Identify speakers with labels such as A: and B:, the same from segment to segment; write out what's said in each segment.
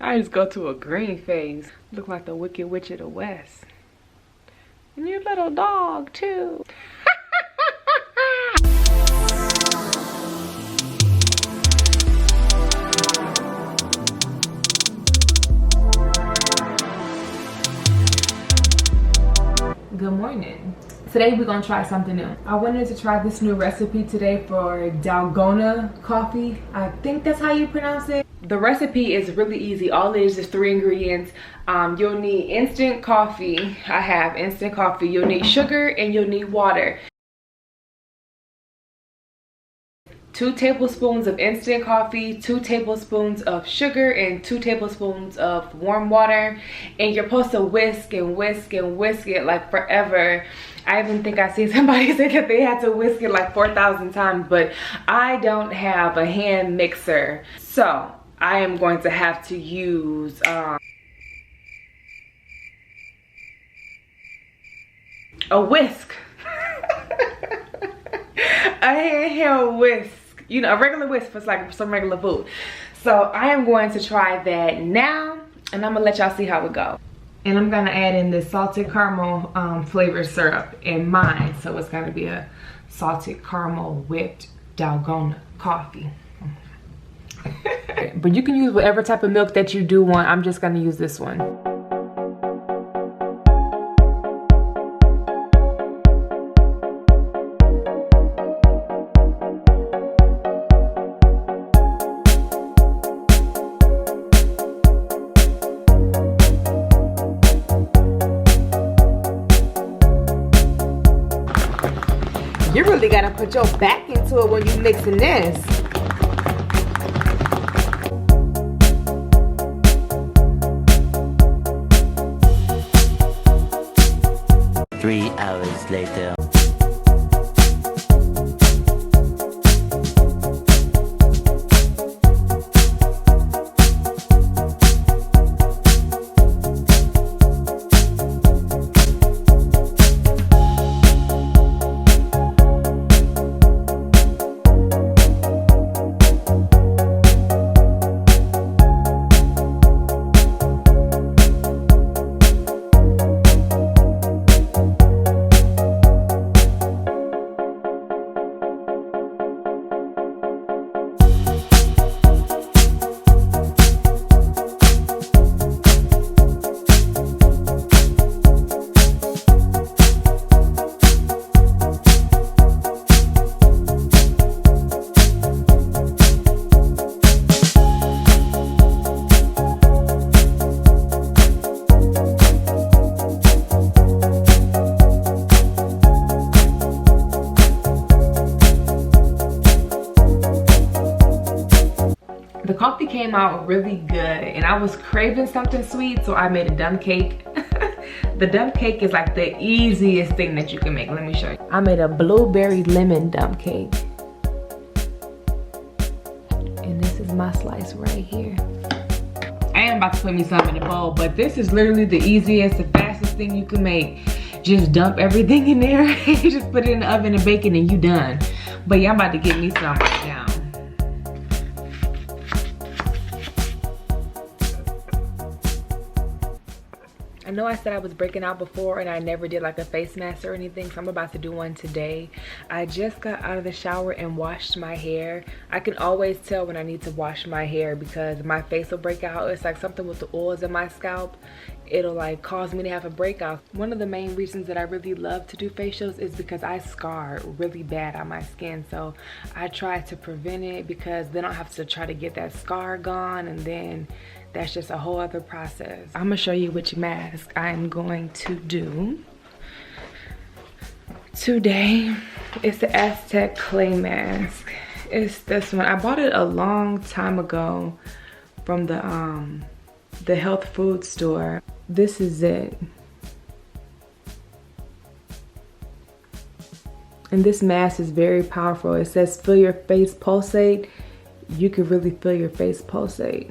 A: I just go to a green phase. Look like the Wicked Witch of the West. And your little dog too. Good morning. Today we're gonna try something new. I wanted to try this new recipe today for Dalgona coffee. I think that's how you pronounce it. The recipe is really easy. All it is 3 ingredients. You'll need instant coffee. I have instant coffee. You'll need sugar and you'll need water. 2 tablespoons of instant coffee, 2 tablespoons of sugar, and 2 tablespoons of warm water. And you're supposed to whisk and whisk and whisk it like forever. I even think I see somebody say that they had to whisk it like 4,000 times, but I don't have a hand mixer. So I am going to have to use a whisk. A handheld whisk. You know, a regular whisk for like some regular food. So I am going to try that now, and I'm gonna let y'all see how it goes. And I'm gonna add in this salted caramel flavored syrup in mine. So it's gonna be a salted caramel whipped Dalgona coffee. But you can use whatever type of milk that you do want. I'm just gonna use this one. You really gotta put your back into it when you mixing this.
B: Three hours later. The coffee came out really good, and I was craving something sweet, so I made a dumb cake. The dumb cake is like the easiest thing that you can make. Let me show you. I made a blueberry lemon dumb cake. And this is my slice right here. I am about to put me some in the bowl, but this is literally the easiest, the fastest thing you can make. Just dump everything in there, just put it in the oven and bake it, and you done. But yeah, I'm about to get me some right now. I know I said I was breaking out before and I never did like a face mask or anything, so I'm about to do one today. I just got out of the shower and washed my hair. I can always tell when I need to wash my hair because my face will break out. It's like something with the oils in my scalp. It'll like cause me to have a breakout. One of the main reasons that I really love to do facials is because I scar really bad on my skin. So I try to prevent it because then I have to try to get that scar gone, and then that's just a whole other process. I'm gonna show you which mask I'm going to do today. It's the Aztec clay mask. It's this one. I bought it a long time ago from the health food store. This is it. And this mask is very powerful. It says feel your face pulsate. You can really feel your face pulsate.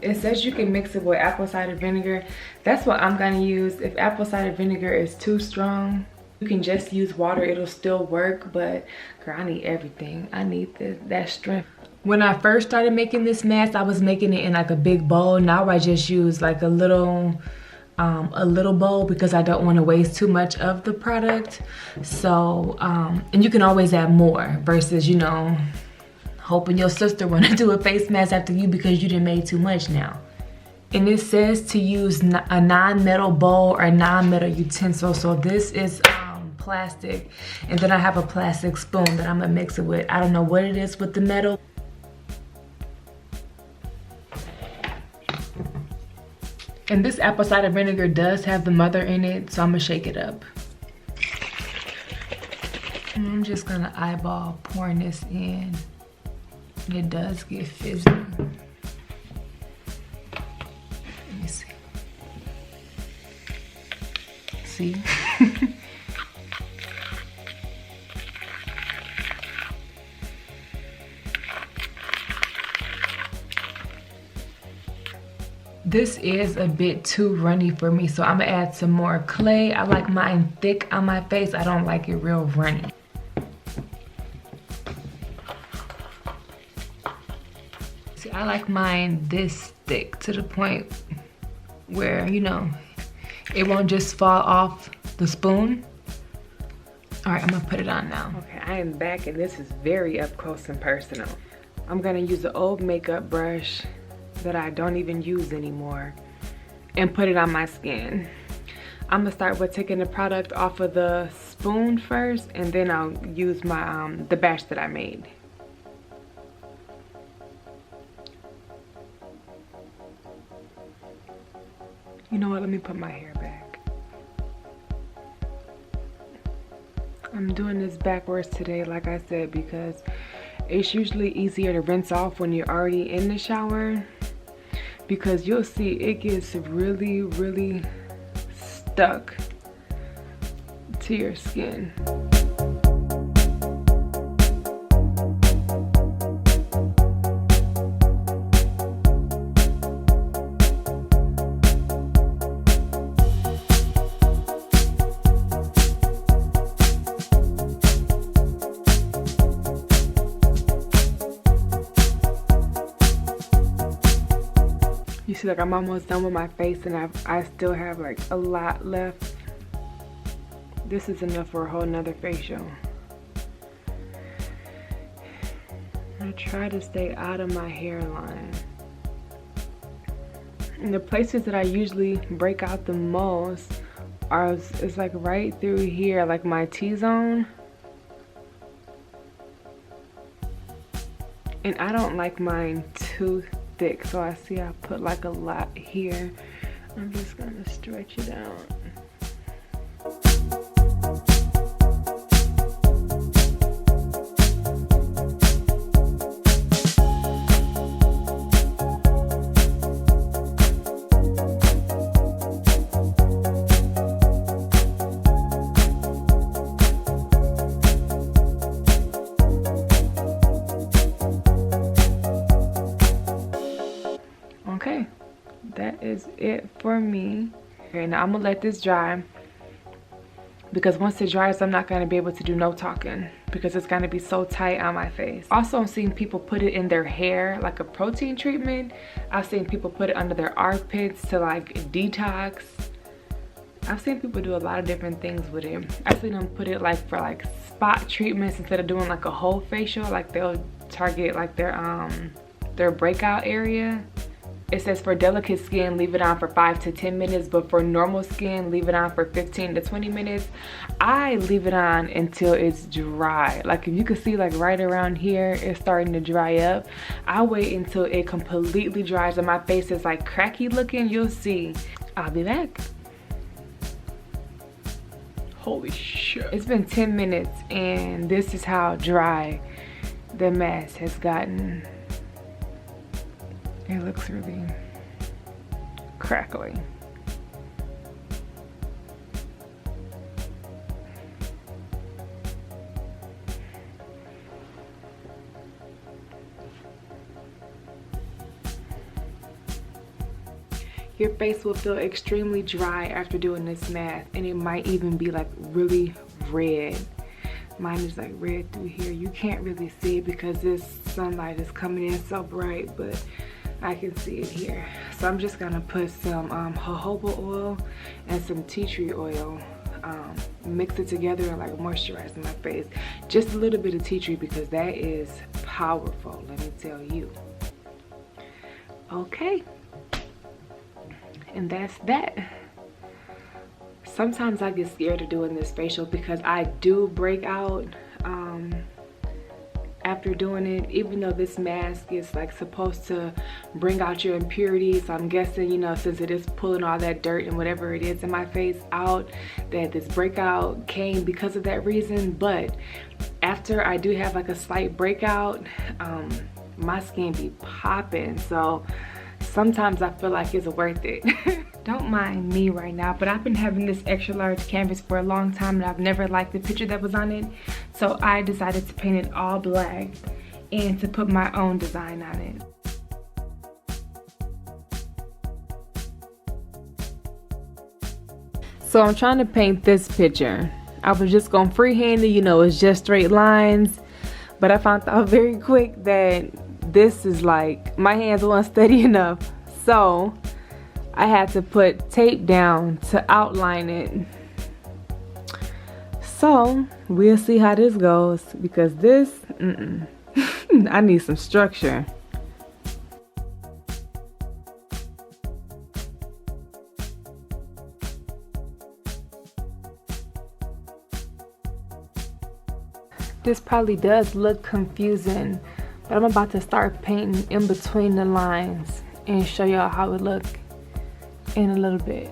B: It says you can mix it with apple cider vinegar. That's what I'm gonna use. If apple cider vinegar is too strong, you can just use water. It'll still work, but girl, I need everything. I need that strength. When I first started making this mask, I was making it in like a big bowl. Now I just use like a little bowl because I don't want to waste too much of the product. So, and you can always add more versus, you know, hoping your sister want to do a face mask after you because you didn't make too much now. And it says to use a non-metal bowl or non-metal utensil. So this is plastic, and then I have a plastic spoon that I'm gonna mix it with. I don't know what it is with the metal. And this apple cider vinegar does have the mother in it, so I'm gonna shake it up. And I'm just gonna eyeball pouring this in. It does get fizzy. Let me see. See? This is a bit too runny for me, so I'm gonna add some more clay. I like mine thick on my face. I don't like it real runny. See, I like mine this thick to the point where, you know, it won't just fall off the spoon. All right, I'm gonna put it on now. Okay, I am back and this is very up close and personal. I'm gonna use an old makeup brush that I don't even use anymore and put it on my skin. I'm gonna start with taking the product off of the spoon first, and then I'll use my the batch that I made. You know what, let me put my hair back. I'm doing this backwards today, like I said, because it's usually easier to rinse off when you're already in the shower, because you'll see it gets really, really stuck to your skin. You see, like, I'm almost done with my face and I still have like a lot left. This is enough for a whole nother facial. I try to stay out of my hairline. And the places that I usually break out the most is like right through here, like my T-zone. And I don't like mine too thick, so I see I put like a lot here. I'm just gonna stretch it out. Okay, that is it for me. Okay, now I'm gonna let this dry, because once it dries, I'm not gonna be able to do no talking because it's gonna be so tight on my face. Also, I'm seeing people put it in their hair like a protein treatment. I've seen people put it under their armpits to like detox. I've seen people do a lot of different things with it. I've seen them put it like for like spot treatments instead of doing like a whole facial. Like they'll target like their breakout area. It says for delicate skin, leave it on for 5 to 10 minutes, but for normal skin, leave it on for 15 to 20 minutes. I leave it on until it's dry. Like if you can see, like right around here, it's starting to dry up. I wait until it completely dries and my face is like cracky looking. You'll see. I'll be back. Holy shit. It's been 10 minutes and this is how dry the mask has gotten. It looks really crackly. Your face will feel extremely dry after doing this mask, and it might even be like really red. Mine is like red through here. You can't really see it because this sunlight is coming in so bright, but I can see it here. So I'm just gonna put some jojoba oil and some tea tree oil, mix it together and like moisturize my face. Just a little bit of tea tree because that is powerful, let me tell you. Okay, and that's that. Sometimes I get scared of doing this facial because I do break out after doing it, even though this mask is like supposed to bring out your impurities. So I'm guessing, you know, since it is pulling all that dirt and whatever it is in my face out, that this breakout came because of that reason. But after I do have like a slight breakout, my skin be popping. So sometimes I feel like it's worth it. Don't mind me right now, but I've been having this extra large canvas for a long time and I've never liked the picture that was on it. So I decided to paint it all black and to put my own design on it. So I'm trying to paint this picture. I was just going freehand it, you know, it's just straight lines. But I found out very quick that this is like, my hands weren't steady enough. So I had to put tape down to outline it. So we'll see how this goes because this, I need some structure. This probably does look confusing, but I'm about to start painting in between the lines and show y'all how it looks in a little bit.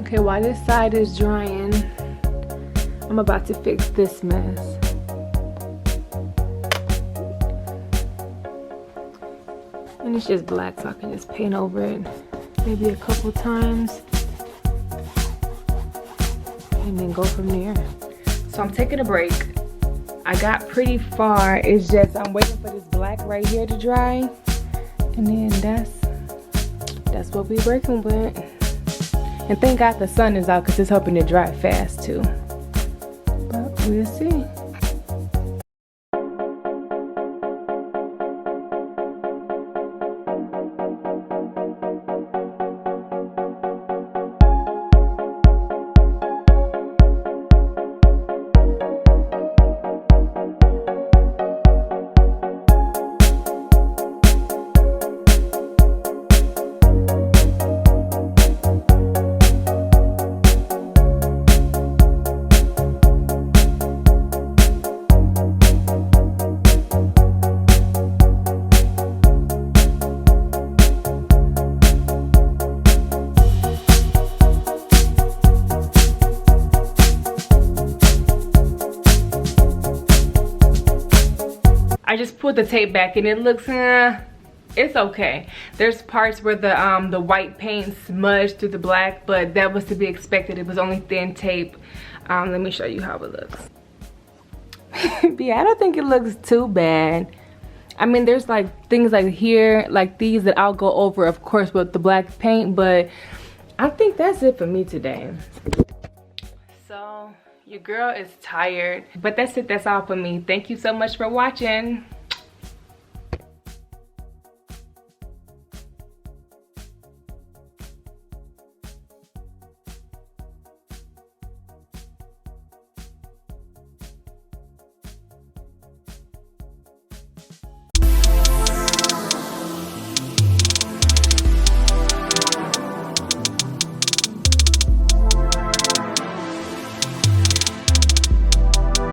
B: Okay, while this side is drying, I'm about to fix this mess. And it's just black, so I can just paint over it maybe a couple times and then go from there. So I'm taking a break. I got pretty far. It's just I'm waiting for this black right here to dry, and then that's what we're working with. And thank God the sun is out because it's hoping to dry fast too. But we'll see. I just pulled the tape back and it looks, it's okay. There's parts where the white paint smudged through the black, but that was to be expected. It was only thin tape. Let me show you how it looks. Yeah, I don't think it looks too bad. I mean, there's like things like here, like these that I'll go over, of course, with the black paint, but I think that's it for me today. So your girl is tired, but that's it. That's all for me. Thank you so much for watching.